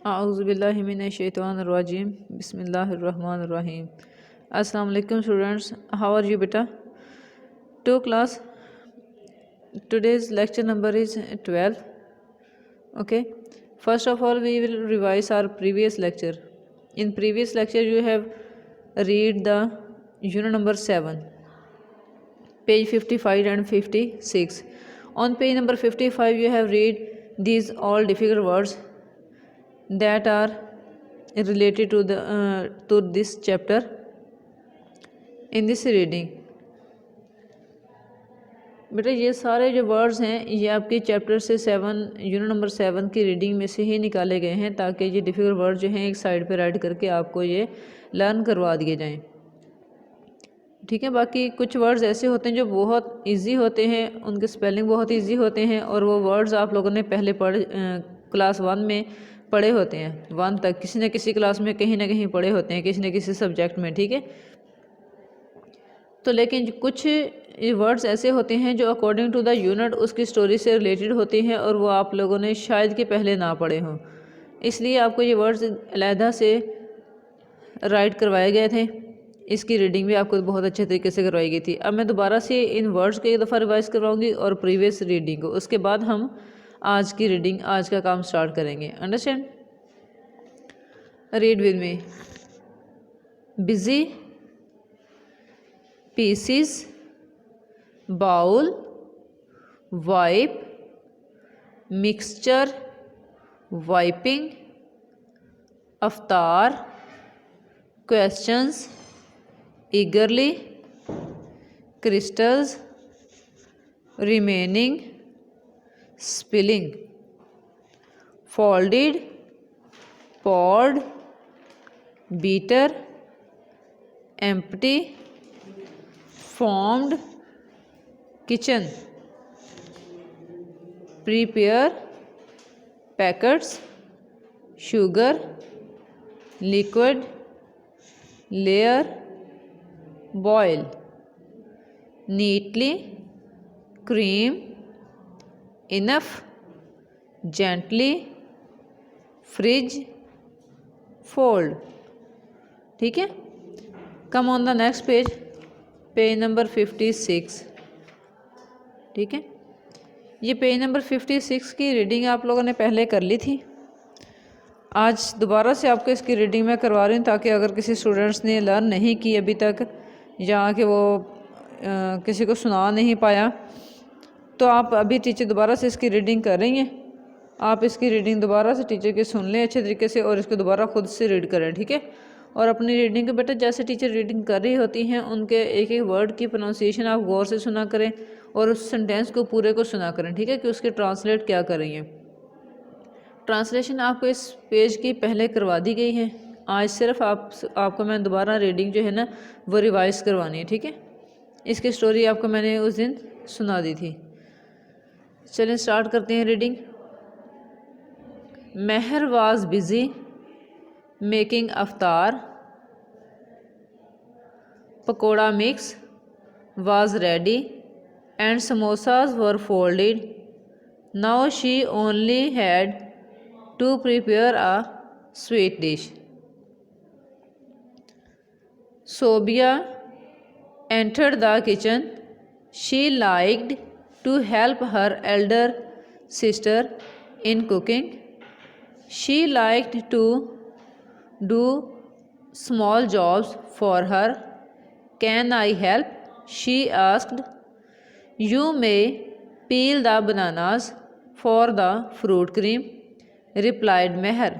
आउज़ुबिल्लाहिमिनश्शैतानिर्रजीम बिस्मिल्लाहिर्रहमानिर्रहीम। अस्सलाम वालेकुम स्टूडेंट्स, हाउ आर यू बेटा? To class, today's lecture number is 12. Okay, first of all we will revise our previous lecture. In previous lecture you have read the unit number 7, page 55 and 56. On page number 55 you have read these all difficult words that are related to this chapter in this reading. बेटा ये सारे जो words हैं ये आपके chapter से 7 unit number 7 की reading में से ही निकाले गए हैं, ताकि ये डिफ़िकल्ट वर्ड जो हैं एक साइड पे राइट करके आपको ये लर्न करवा दिए जाएं। ठीक है, बाकी कुछ वर्ड्स ऐसे होते हैं जो बहुत इजी होते हैं, उनके स्पेलिंग बहुत इजी होते हैं और वो वर्ड्स आप लोगों ने पहले क्लास 1 में पढ़े होते हैं। 1 तक किसी न किसी क्लास में कहीं ना कहीं पढ़े होते हैं, किसी न किसी सब्जेक्ट में। ठीक है, तो लेकिन कुछ वर्ड्स ऐसे होते हैं जो अकॉर्डिंग टू द यूनिट उसकी स्टोरी से रिलेटेड होते हैं और वो आप लोगों ने शायद कि पहले ना पढ़े हों, इसलिए आपको ये वर्ड्स अलहदा से राइट करवाए गए थे। इसकी रीडिंग भी आपको बहुत अच्छे तरीके से करवाई गई थी। अब मैं दोबारा से इन वर्ड्स को एक दफ़ा रिवाइज करवाऊंगी और प्रीवियस रीडिंग को, उसके बाद हम आज की रीडिंग, आज का काम स्टार्ट करेंगे। Understand? Read with me. Busy, pieces, bowl, wipe, mixture, wiping, अफ्तार, questions, eagerly, crystals, remaining, spilling, folded, poured, beater, empty, formed, kitchen, prepare, packets, sugar, liquid, layer, boil, neatly, cream, enough, gently, fridge, fold। ठीक है, come on the next page, page number 56। ठीक है, ये page number 56 की reading आप लोगों ने पहले कर ली थी। आज दोबारा से आपको इसकी रीडिंग मैं करवा रही हूँ, ताकि अगर किसी स्टूडेंट्स ने लर्न नहीं की अभी तक, या कि वो किसी को सुना नहीं पाया, तो आप अभी टीचर दोबारा से इसकी रीडिंग कर रही हैं, आप इसकी रीडिंग दोबारा से टीचर की सुन लें अच्छे तरीके से और इसको दोबारा खुद से रीड करें। ठीक है, और अपनी रीडिंग के बेटा जैसे टीचर रीडिंग कर रही होती हैं उनके एक एक वर्ड की प्रोनाउंसिएशन आप गौर से सुना करें और उस सेंटेंस को पूरे को सुना करें। ठीक है, कि उसके ट्रांसलेट क्या कर रही हैं। ट्रांसलेशन आपको इस पेज की पहले करवा दी गई है। आज सिर्फ आपको मैं दोबारा रीडिंग जो है ना वो रिवाइज करवानी है। ठीक है, इसकी स्टोरी आपको मैंने उस दिन सुना दी थी। चलें स्टार्ट करते हैं reading. Meher was busy making अफ्तार, pakora mix was ready and samosas were folded. Now she only had to prepare a sweet dish. Sobia entered the kitchen. She liked to help her elder sister in cooking. She liked to do small jobs for her. Can I help? She asked. You may peel the bananas for the fruit cream, replied Meher.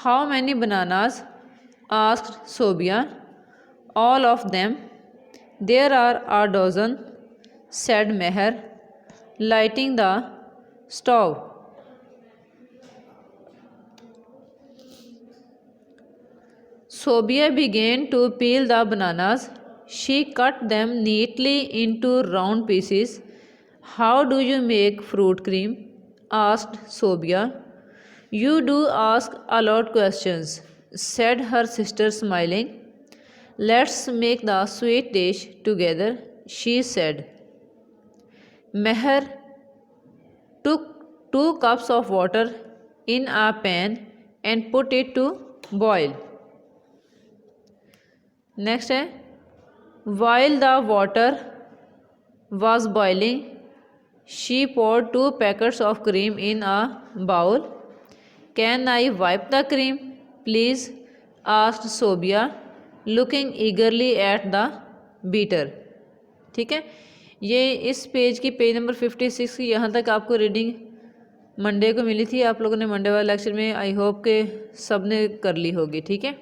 How many bananas? Asked Sobia. All of them. There are a dozen, said Meher, lighting the stove. Sobia began to peel the bananas. She cut them neatly into round pieces. How do you make fruit cream? Asked Sobia. You do ask a lot questions, said her sister smiling. Let's make the sweet dish together, she said. Meher took 2 cups of water, in a pan and put it to boil. Next है, while the water was boiling, she poured 2 packets of cream in a bowl. Can I wipe the cream, please? asked Sobia, looking eagerly at the beater. ठीक है, ये इस page की page number 56 की यहाँ तक आपको रीडिंग मंडे को मिली थी। आप लोगों ने मंडे वाले लेक्चर में आई होप के सब ने कर ली होगी। ठीक है,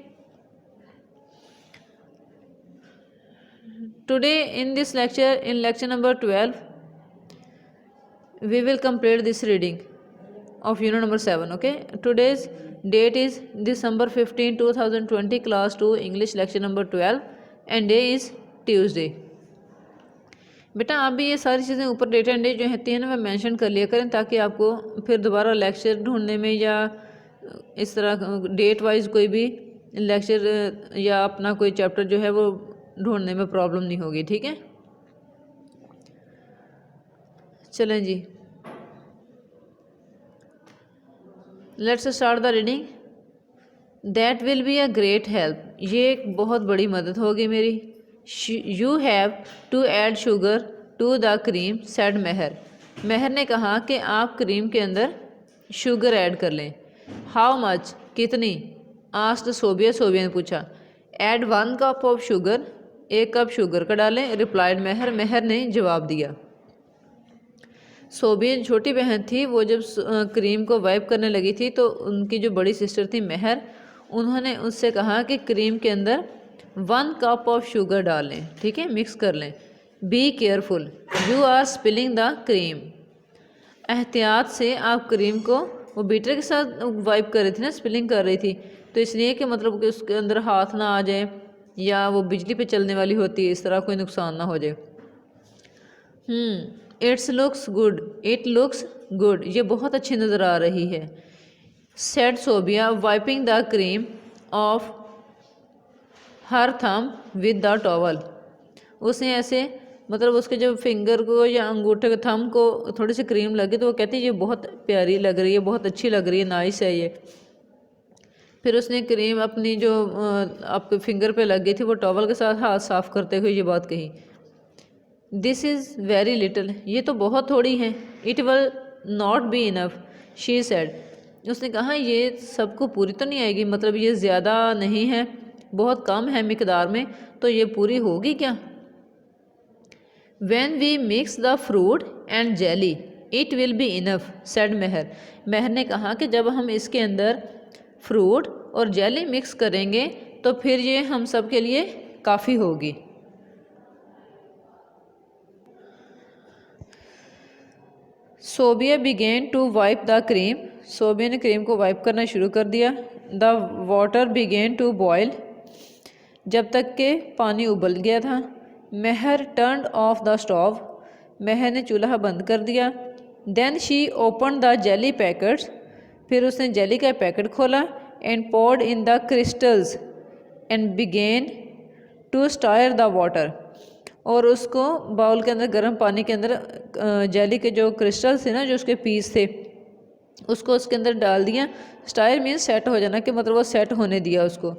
today in this lecture, in lecture number 12, we will complete this reading of unit number 7. Okay, today's date is December 15, 2020, class 2 English lecture number 12 and day is Tuesday. बेटा आप भी ये सारी चीज़ें ऊपर डेट एंड डे जो होती है ना वह मेंशन कर लिया करें, ताकि आपको फिर दोबारा लेक्चर ढूंढने में या इस तरह डेट वाइज कोई भी लेक्चर या अपना कोई चैप्टर जो है वो ढूंढने में प्रॉब्लम नहीं होगी। ठीक है, चलें जी, let's start the reading. That will be a great help, ये एक बहुत बड़ी मदद होगी मेरी। You have to add sugar to the cream, said Meher. Meher ने कहा कि आप क्रीम के अंदर शुगर ऐड कर लें। हाउ मच, कितनी? आस्क्ड सोबिया, सोबिया ने पूछा। Add 1 cup of sugar, 1 cup sugar का डालें, रिप्लाइड मेहर, मेहर ने जवाब दिया। सोबिया छोटी बहन थी, वो जब क्रीम को वाइप करने लगी थी तो उनकी जो बड़ी सिस्टर थी मेहर, उन्होंने उससे कहा कि क्रीम के अंदर 1 कप ऑफ शुगर डालें। ठीक है, मिक्स कर लें। Be careful, you are spilling the cream. एहतियात से आप क्रीम को, वो बीटर के साथ वाइप कर रही थी ना, स्पिलिंग कर रही थी, तो इसलिए कि मतलब कि उसके अंदर हाथ ना आ जाए या वो बिजली पे चलने वाली होती है, इस तरह कोई नुकसान ना हो जाए। It's looks good, it looks good, ये बहुत अच्छी नज़र आ रही है। Said Sobia, wiping the cream of her थम विद द टॉवल। उसने ऐसे मतलब उसके जब फिंगर को या अंगूठे के थम को थोड़ी सी क्रीम लगी तो वो कहती है ये बहुत प्यारी लग रही है, बहुत अच्छी लग रही है, नाइस है ये। फिर उसने क्रीम अपनी जो आपके फिंगर पे लग गई थी वो टॉवल के साथ हाथ साफ करते हुए ये बात कही। दिस इज़ वेरी लिटिल, ये तो बहुत थोड़ी है। It will not be enough, she said. उसने कहा ये सबको पूरी तो नहीं आएगी, मतलब ये ज़्यादा नहीं है, बहुत कम है मिकदार में, तो ये पूरी होगी क्या? When we mix the fruit and jelly, it will be enough, said मेहर। मेहर ने कहा कि जब हम इसके अंदर फ्रूट और जेली मिक्स करेंगे तो फिर ये हम सब के लिए काफ़ी होगी। Sobia began to wipe the cream, Sobia ने क्रीम को वाइप करना शुरू कर दिया। The water began to boil, जब तक के पानी उबल गया था। Meher turned off the stove, Meher ने चूल्हा बंद कर दिया। Then she open the jelly packets, फिर उसने जेली का पैकेट खोला। And poured in the crystals and began to stir the water, और उसको बाउल के अंदर गर्म पानी के अंदर जेली के जो क्रिस्टल्स थे ना, जो उसके पीस थे, उसको उसके अंदर डाल दिया। स्टायर मीन्स सेट हो जाना, कि मतलब वो सेट होने दिया उसको।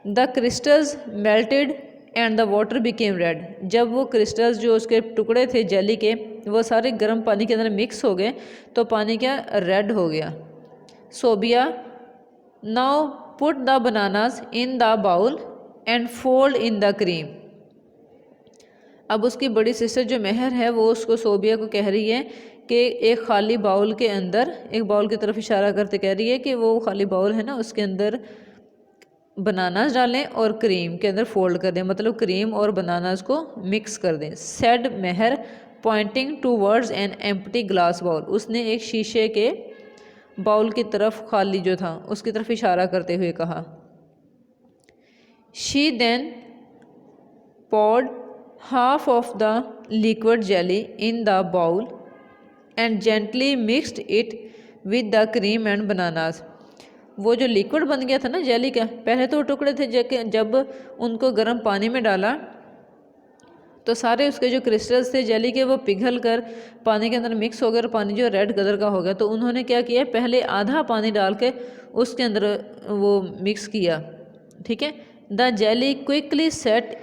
The crystals melted and the water became red, जब वो क्रिस्टल्स जो उसके टुकड़े थे जेली के वो सारे गर्म पानी के अंदर मिक्स हो गए तो पानी क्या रेड हो गया। Sobia, now put the bananas in the bowl and fold in the cream. अब उसकी बड़ी सिस्टर जो मेहर है वो उसको सोबिया को कह रही है कि एक खाली बाउल के अंदर, एक बाउल की तरफ इशारा करते कह रही है कि वो खाली बाउल है ना उसके अंदर बनानास डालें और क्रीम के अंदर फोल्ड कर दें, मतलब क्रीम और बनानास को मिक्स कर दें। Said Meher pointing towards an empty glass bowl, उसने एक शीशे के बाउल की तरफ, खाली जो था उसकी तरफ इशारा करते हुए कहा। She then poured half of the liquid jelly in the bowl and gently mixed it with the cream and bananas। वो जो लिक्विड बन गया था ना जेली का, पहले तो टुकड़े थे, जब उनको गर्म पानी में डाला तो सारे उसके जो क्रिस्टल्स थे जेली के वो पिघल कर पानी के अंदर मिक्स हो गए और पानी जो रेड कलर का हो गया। तो उन्होंने क्या किया, पहले आधा पानी डाल के उसके अंदर वो मिक्स किया, ठीक है। The jelly quickly set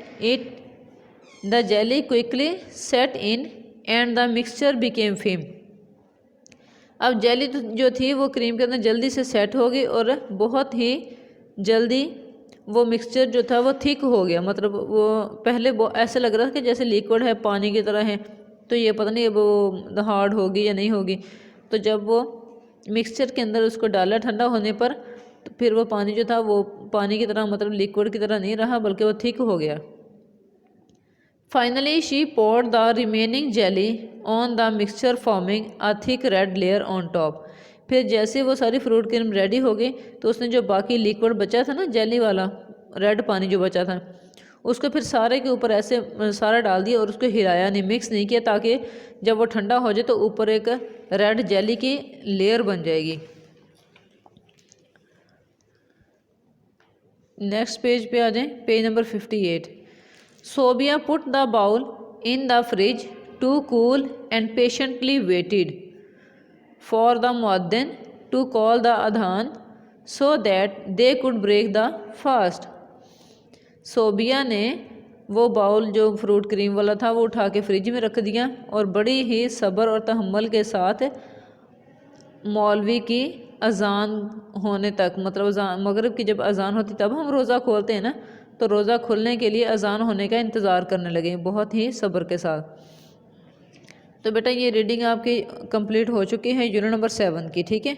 in and the mixture became firm. अब जेली जो थी वो क्रीम के अंदर जल्दी से सेट हो गई और बहुत ही जल्दी वो मिक्सचर जो था वो थिक हो गया। मतलब वो पहले वो ऐसे लग रहा था कि जैसे लिक्विड है, पानी की तरह है, तो ये पता नहीं वो हार्ड होगी या नहीं होगी। तो जब वो मिक्सचर के अंदर उसको डाला ठंडा होने पर, तो फिर वो पानी जो था वो पानी की तरह, मतलब लिक्विड की तरह नहीं रहा, बल्कि वो थिक हो गया। Finally, she poured the remaining jelly on the mixture, forming a thick red layer on top. फिर जैसे वो सारी फ्रूट क्रीम रेडी हो गई तो उसने जो बाकी लिक्विड बचा था ना, जेली वाला रेड पानी जो बचा था, उसको फिर सारे के ऊपर ऐसे सारा डाल दिया और उसको हिलाया नहीं, मिक्स नहीं किया, ताकि जब वो ठंडा हो जाए तो ऊपर एक रेड जेली की लेयर बन जाएगी। नेक्स्ट पेज पे आ जाएं, page number 58। Sobia put the bowl in the fridge to cool and patiently waited for the muaddin to call the adhan so that they could break the fast. Sobia ने वो bowl जो fruit cream वाला था वो उठा के fridge में रख दिया और बड़ी ही सब्र और तहम्मुल के साथ मौलवी की अजान होने तक, मतलब अजान मगरिब की जब अजान होती तब हम रोज़ा खोलते हैं ना, तो रोज़ा खुलने के लिए अजान होने का इंतज़ार करने लगे बहुत ही सब्र के साथ। तो बेटा ये रीडिंग आपकी कंप्लीट हो चुकी है यूनिट नंबर 7 की, ठीक है।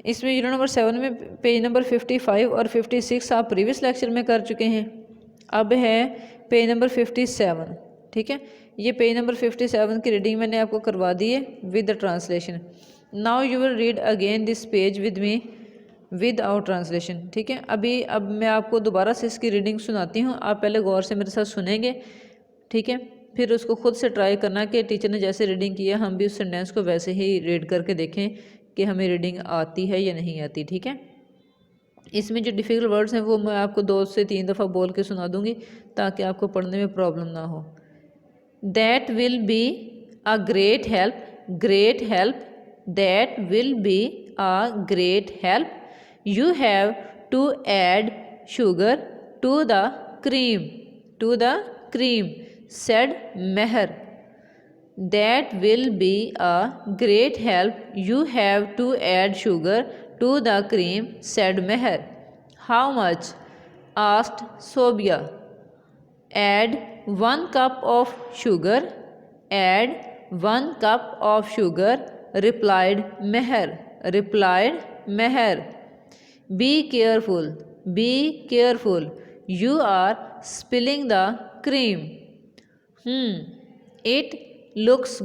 इसमें यूनिट नंबर 7 में पेज नंबर 55 और 56 आप प्रीवियस लेक्चर में कर चुके हैं। अब है पेज नंबर 57, ठीक है। ये पेज नंबर 57 की रीडिंग मैंने आपको करवा दी है with the translation. Now you will read again this page with me with out translation, ठीक है। अब मैं आपको दोबारा से इसकी रीडिंग सुनाती हूँ, आप पहले गौर से मेरे साथ सुनेंगे, ठीक है। फिर उसको खुद से ट्राई करना कि टीचर ने जैसे रीडिंग की है हम भी उस सेंटेंस को वैसे ही रीड करके देखें कि हमें रीडिंग आती है या नहीं आती, ठीक है। इसमें जो डिफ़िकल्ट वर्ड्स हैं वो मैं आपको 2 से 3 दफ़ा बोल के सुना दूँगी ताकि आपको पढ़ने में प्रॉब्लम ना हो। That will be a great help, great help, that will be a great help, you have to add sugar to the cream, said Meher. That will be a great help, you have to add sugar to the cream, said Meher. How much? Asked Sobia. Add 1 cup of sugar, add 1 cup of sugar, replied Meher. Be careful, you are spilling the cream. It looks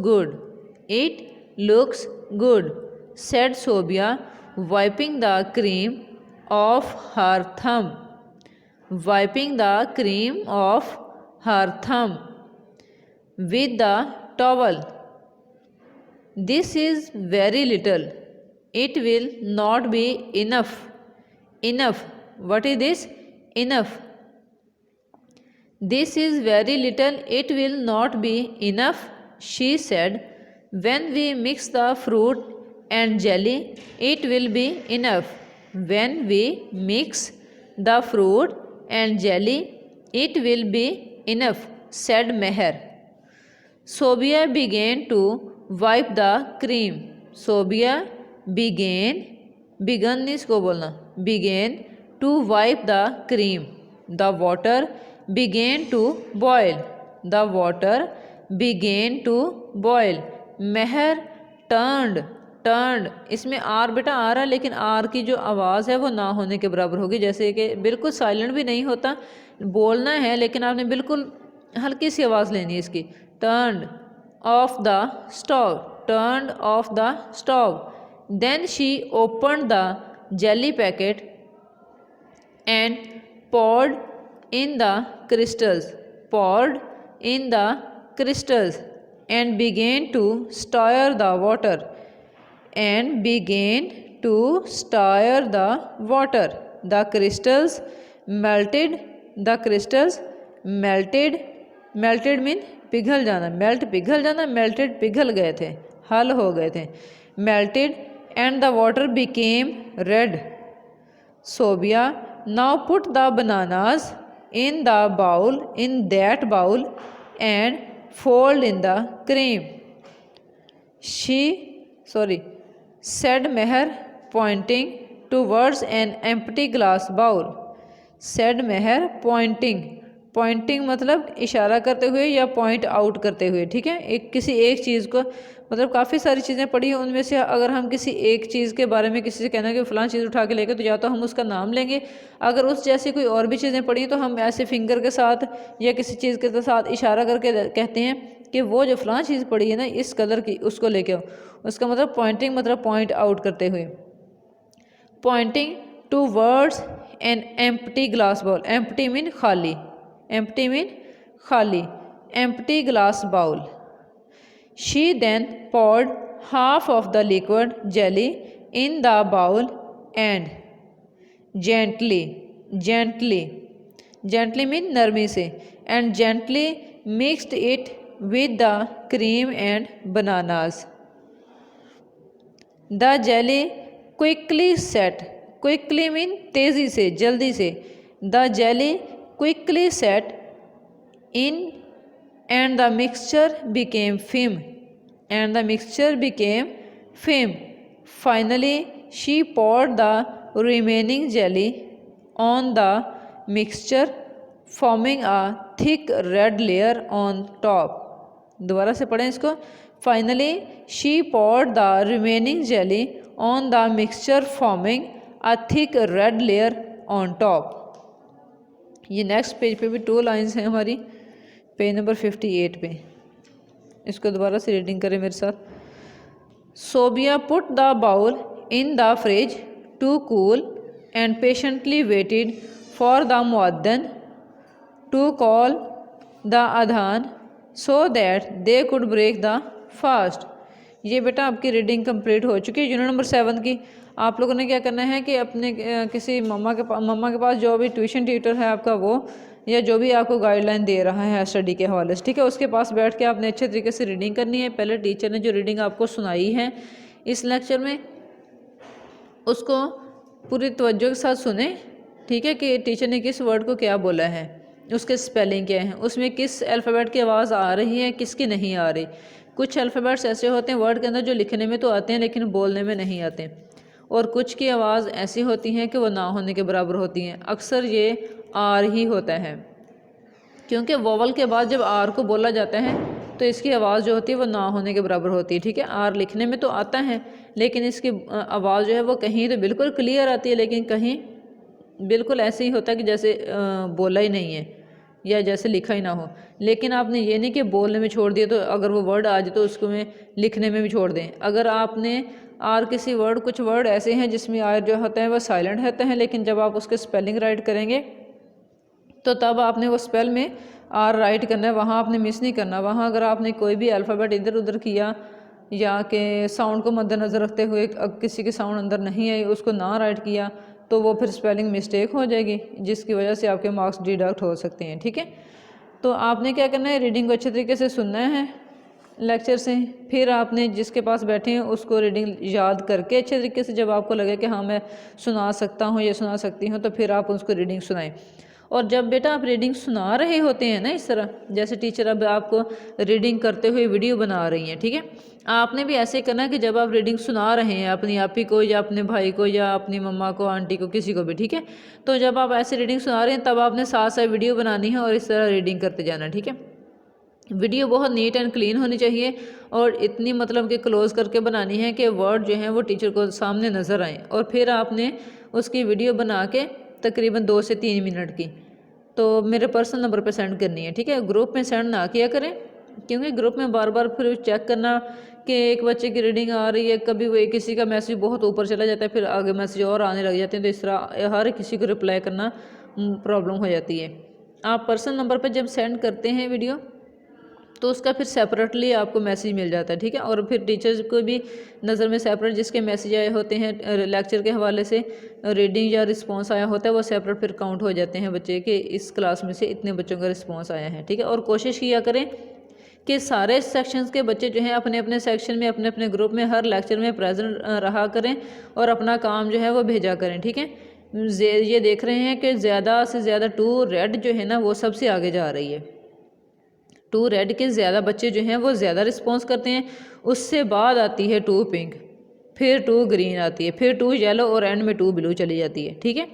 good, said Sobia, wiping the cream off her thumb, with the towel. This is very little, it will not be enough. What is this? Enough. This is very little, it will not be enough, she said. When we mix the fruit and jelly, it will be enough. When we mix the fruit and jelly, it will be enough, said Meher. Sobia began to wipe the cream. Sobia began इसको बोलना, began to wipe the cream. The water began to boil. Meher turned. इसमें are बेटा आ रहा है लेकिन are की जो आवाज़ है वो ना होने के बराबर होगी, जैसे कि बिल्कुल साइलेंट भी नहीं होता, बोलना है लेकिन आपने बिल्कुल हल्की सी आवाज़ लेनी है इसकी। turned off the stove. Then she opened the jelly packet and poured in the crystals, and began to stir the water. The crystals melted melted mean पिघल जाना, मेल्ट पिघल जाना, मेल्टेड पिघल गए थे, हल हो गए थे। Melted and the water became red. Sobia now put the bananas in the bowl, in that bowl and fold in the cream. said Meher pointing towards an empty glass bowl। said Meher pointing मतलब इशारा करते हुए या point out करते हुए, ठीक है। एक किसी एक चीज़ को, मतलब काफ़ी सारी चीज़ें पढ़ी हैं, उनमें से अगर हम किसी एक चीज़ के बारे में किसी से कहना कि फ़लाँ चीज़ उठा के लेके, तो या तो हम उसका नाम लेंगे, अगर उस जैसी कोई और भी चीज़ें पढ़ी तो हम ऐसे फिंगर के साथ या किसी चीज़ के साथ इशारा करके कहते हैं कि वो जो फ़लाँ चीज़ पड़ी है ना इस कलर की, उसको लेके आओ। उसका मतलब पॉइंटिंग मतलब पॉइंट आउट करते हुए। Pointing towards an empty glass bowl, empty mean खाली, एम्प्टी मीन खाली, empty glass bowl. She then poured half of the liquid jelly in the bowl and gently mean नरमी से, and gently mixed it with the cream and bananas। the jelly quickly mean तेज़ी से, जल्दी से। the jelly quickly set in and the mixture became firm। finally she poured the remaining jelly on the mixture forming a thick red layer on top। दोबारा से पढ़ें इसको। finally she poured the remaining jelly on the mixture forming a thick red layer on top। ये next page पे भी 2 lines हैं हमारी, page number 58 पे। इसको दोबारा से रीडिंग करें मेरे साथ। Sobia put the bowl in the fridge to cool and patiently waited for the muezzin to call the adhan so that they could break the fast. ये बेटा आपकी रीडिंग कंप्लीट हो चुकी है यूनिट नंबर 7 की। आप लोगों ने क्या करना है कि अपने किसी मम्मा के पास जो भी ट्यूशन टीचर है आपका वो, या जो भी आपको गाइडलाइन दे रहा है स्टडी के हवाले से, ठीक है, उसके पास बैठ के आपने अच्छे तरीके से रीडिंग करनी है। पहले टीचर ने जो रीडिंग आपको सुनाई है इस लेक्चर में उसको पूरी तवज्जो के साथ सुने, ठीक है, कि टीचर ने किस वर्ड को क्या बोला है, उसके स्पेलिंग क्या है, उसमें किस अल्फ़ाबेट की आवाज़ आ रही है, किसकी नहीं आ रही। कुछ अल्फ़ाबेट्स ऐसे होते हैं वर्ड के अंदर जो लिखने में तो आते हैं लेकिन बोलने में नहीं आते, और कुछ की आवाज़ ऐसी होती हैं कि वो ना होने के बराबर होती हैं। अक्सर ये आर ही होता है, क्योंकि वोवल के बाद जब आर को बोला जाता है तो इसकी आवाज़ जो होती है वो ना होने के बराबर होती है, ठीक है। आर लिखने में तो आता है लेकिन इसकी आवाज़ जो है वो कहीं तो बिल्कुल क्लियर आती है, लेकिन कहीं बिल्कुल ऐसे ही होता है कि जैसे बोला ही नहीं है या जैसे लिखा ही ना हो। लेकिन आपने ये नहीं कि बोलने में छोड़ दिया तो अगर वो वर्ड आ जाए तो उसको में लिखने में भी छोड़ दें। अगर आपने आर किसी वर्ड, कुछ वर्ड ऐसे हैं जिसमें आर जो होता है वह साइलेंट रहते हैं, लेकिन जब आप उसके स्पेलिंग राइट करेंगे तो तब आपने वो स्पेल में आर राइट करना है, वहाँ आपने मिस नहीं करना। वहाँ अगर आपने कोई भी अल्फ़ाबेट इधर उधर किया या कि साउंड को मद्देनज़र रखते हुए किसी के साउंड अंदर नहीं आई उसको ना राइट किया तो वो फिर स्पेलिंग मिस्टेक हो जाएगी, जिसकी वजह से आपके मार्क्स डिडक्ट हो सकते हैं, ठीक है। तो आपने क्या करना है, रीडिंग को अच्छे तरीके से सुनना है लेक्चर से, फिर आपने जिसके पास बैठे हैं उसको रीडिंग याद करके अच्छे तरीके से, जब आपको लगे कि हाँ मैं सुना सकता हूँ या सुना सकती हूँ, तो फिर आप उसको रीडिंग सुनाएं। और जब बेटा आप रीडिंग सुना रहे होते हैं ना, इस तरह जैसे टीचर अब आपको रीडिंग करते हुए वीडियो बना रही हैं, ठीक है, आपने भी ऐसे करना कि जब आप रीडिंग सुना रहे हैं अपनी आपी को या अपने भाई को या अपनी मम्मा को, आंटी को, किसी को भी, ठीक है, तो जब आप ऐसे रीडिंग सुना रहे हैं तब आपने साथ साथ वीडियो बनानी है और इस तरह रीडिंग करते जाना, ठीक है। वीडियो बहुत नीट एंड क्लीन होनी चाहिए और इतनी मतलब कि क्लोज़ करके बनानी है कि वर्ड जो हैं वो टीचर को सामने नज़र आएँ। और फिर आपने उसकी वीडियो बना के तकरीबन 2 से 3 मिनट की तो मेरे पर्सनल नंबर पे सेंड करनी है, ठीक है। ग्रुप में सेंड ना किया करें, क्योंकि ग्रुप में बार बार फिर चेक करना कि एक बच्चे की रीडिंग आ रही है, कभी वो किसी का मैसेज बहुत ऊपर चला जाता है, फिर आगे मैसेज और आने लग जाते हैं, तो इस तरह हर किसी को रिप्लाई करना प्रॉब्लम हो जाती है। आप पर्सनल नंबर पर जब सेंड करते हैं वीडियो तो उसका फिर सेपरेटली आपको मैसेज मिल जाता है, ठीक है। और फिर टीचर्स को भी नज़र में सेपरेट जिसके मैसेज आए होते हैं लेक्चर के हवाले से, रीडिंग या रिस्पांस आया होता है, वो सेपरेट फिर काउंट हो जाते हैं बच्चे के, इस क्लास में से इतने बच्चों का रिस्पांस आया है, ठीक है। और कोशिश किया करें कि सारे सेक्शंस के बच्चे जो हैं अपने अपने सेक्शन में, अपने अपने ग्रुप में हर लेक्चर में प्रेजेंट रहा करें और अपना काम जो है वो भेजा करें, ठीक है। ये देख रहे हैं कि ज़्यादा से ज़्यादा 2 रेड जो है ना वो सबसे आगे जा रही है। 2 रेड के ज़्यादा बच्चे जो हैं वो ज़्यादा रिस्पॉन्स करते हैं, उससे बाद आती है 2 पिंक, फिर 2 ग्रीन आती है, फिर 2 येलो और एंड में 2 ब्लू चली जाती है, ठीक है।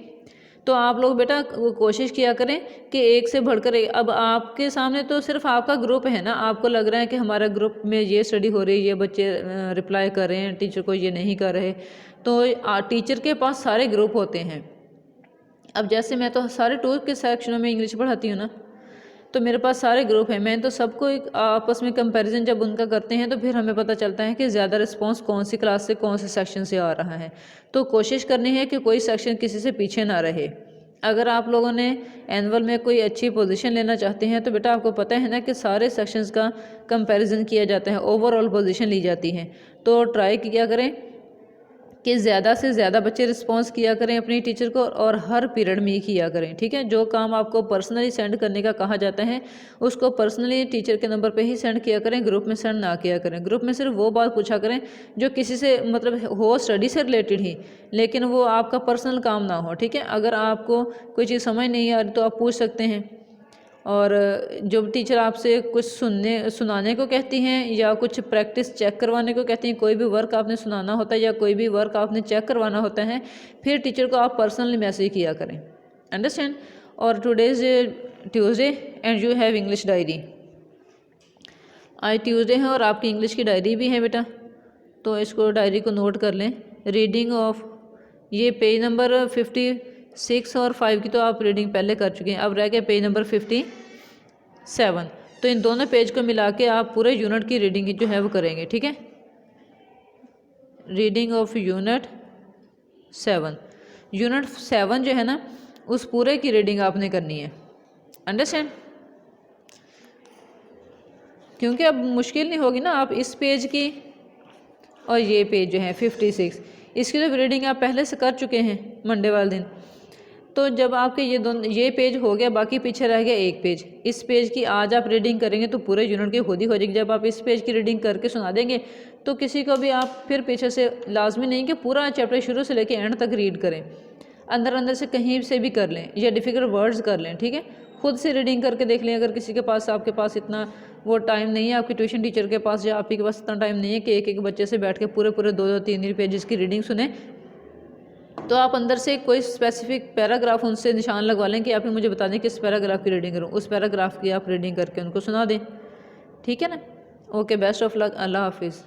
तो आप लोग बेटा कोशिश किया करें कि एक से बढ़कर एक, अब आपके सामने तो सिर्फ आपका ग्रुप है ना, आपको लग रहा है कि हमारा ग्रुप में ये स्टडी हो रही है, ये बच्चे रिप्लाई कर रहे हैं टीचर को, ये नहीं कर रहे, तो टीचर के पास सारे ग्रुप होते हैं। अब जैसे मैं तो सारे 2 के सेक्शनों में इंग्लिश पढ़ाती हूँ ना, तो मेरे पास सारे ग्रुप हैं, मैं तो सबको एक आपस में कंपैरिजन जब उनका करते हैं तो फिर हमें पता चलता है कि ज़्यादा रिस्पांस कौन सी क्लास से कौन से सेक्शन से आ रहा है। तो कोशिश करनी है कि कोई सेक्शन किसी से पीछे ना रहे। अगर आप लोगों ने एनुअल में कोई अच्छी पोजीशन लेना चाहते हैं तो बेटा आपको पता है ना कि सारे सेक्शंस का कंपैरिजन किया जाता है, ओवरऑल पोजीशन ली जाती है। तो ट्राई किया करें कि ज़्यादा से ज़्यादा बच्चे रिस्पॉन्स किया करें अपनी टीचर को, और हर पीरियड में ही किया करें, ठीक है। जो काम आपको पर्सनली सेंड करने का कहा जाता है उसको पर्सनली टीचर के नंबर पे ही सेंड किया करें, ग्रुप में सेंड ना किया करें। ग्रुप में सिर्फ वो बात पूछा करें जो किसी से मतलब हो स्टडी से रिलेटेड ही, लेकिन वो आपका पर्सनल काम ना हो, ठीक है। अगर आपको कोई चीज़ समझ नहीं आ रही तो आप पूछ सकते हैं, और जो टीचर आपसे कुछ सुनाने को कहती हैं या कुछ प्रैक्टिस चेक करवाने को कहती हैं, कोई भी वर्क आपने सुनाना होता है या कोई भी वर्क आपने चेक करवाना होता है, फिर टीचर को आप पर्सनली मैसेज किया करें, अंडरस्टैंड। और today's Tuesday and you have English diary. आज ट्यूसडे है और आपकी इंग्लिश की डायरी भी है बेटा, तो इसको डायरी को नोट कर लें। रीडिंग ऑफ ये पेज नंबर 56 और 5 की तो आप रीडिंग पहले कर चुके हैं, अब रह गया पेज नंबर 57। तो इन दोनों पेज को मिला के आप पूरे यूनिट की रीडिंग जो है वो करेंगे, ठीक है। रीडिंग ऑफ यूनिट 7, यूनिट 7 जो है ना उस पूरे की रीडिंग आपने करनी है, अंडरस्टैंड। क्योंकि अब मुश्किल नहीं होगी ना, आप इस पेज की और ये पेज जो है 56 इसकी तो रीडिंग आप पहले से कर चुके हैं मंडे वाले दिन। तो जब आपके ये पेज हो गया, बाकी पीछे रह गया एक पेज, इस पेज की आज आप रीडिंग करेंगे तो पूरे यूनिट की खुद ही हो जाएगी। जब आप इस पेज की रीडिंग करके सुना देंगे तो किसी को भी आप फिर पीछे से लाजमी नहीं कि पूरा चैप्टर शुरू से लेकर एंड तक रीड करें, अंदर अंदर से कहीं से भी कर लें या डिफ़िकल्ट वर्ड्स कर लें, ठीक है। खुद से रीडिंग करके देख लें। अगर किसी के पास आपके पास इतना वो टाइम नहीं है, आपकी ट्यूशन टीचर के पास या आप ही के पास इतना टाइम नहीं है कि एक एक बच्चे से बैठ के पूरे 2-3 पेजेस की रीडिंग सुने, तो आप अंदर से कोई स्पेसिफिक पैराग्राफ उनसे निशान लगवा लें कि आप ही मुझे बता दें किस पैराग्राफ की रीडिंग करूं, उस पैराग्राफ की आप रीडिंग करके उनको सुना दें, ठीक है ना। ओके, बेस्ट ऑफ लक, अल्लाह हाफिज़।